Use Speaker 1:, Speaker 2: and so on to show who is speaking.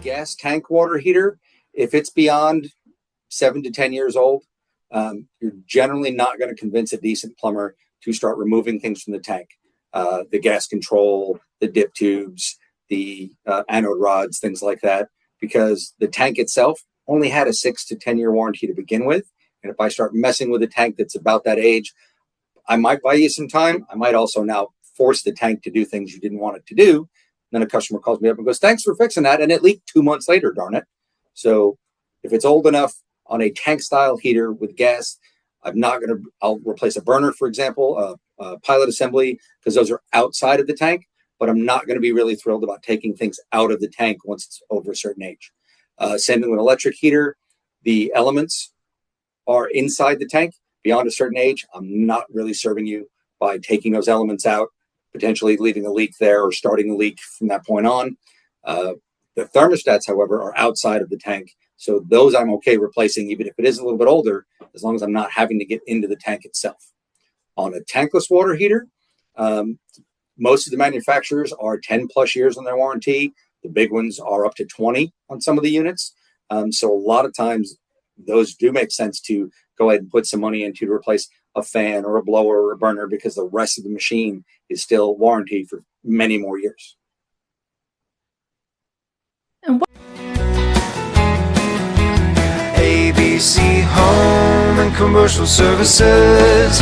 Speaker 1: Gas tank water heater, if it's beyond 7 to 10 years old, you're generally not going to convince a decent plumber to start removing things from the tank. The gas control, the dip tubes, the anode rods, things like that, because the tank itself only had a 6 to 10 year warranty to begin with. And if I start messing with a tank that's about that age, I might buy you some time. I might also now force the tank to do things you didn't want it to do. Then a customer calls me up and goes, "Thanks for fixing that." And it leaked 2 months later, darn it. So if it's old enough on a tank style heater with gas, I'll replace a burner, for example, a pilot assembly, because those are outside of the tank, but I'm not going to be really thrilled about taking things out of the tank once it's over a certain age. Same thing with an electric heater. The elements are inside the tank. Beyond a certain age, I'm not really serving you by taking those elements out, potentially leaving a leak there or starting a leak from that point on. The thermostats, however, are outside of the tank. So those I'm okay replacing, even if it is a little bit older, as long as I'm not having to get into the tank itself. On a tankless water heater, most of the manufacturers are 10 plus years on their warranty. The big ones are up to 20 on some of the units. So a lot of times those do make sense to go ahead and put some money into to replace a fan or a blower or a burner, because the rest of the machine is still warranty for many more years.
Speaker 2: ABC Home and Commercial Services.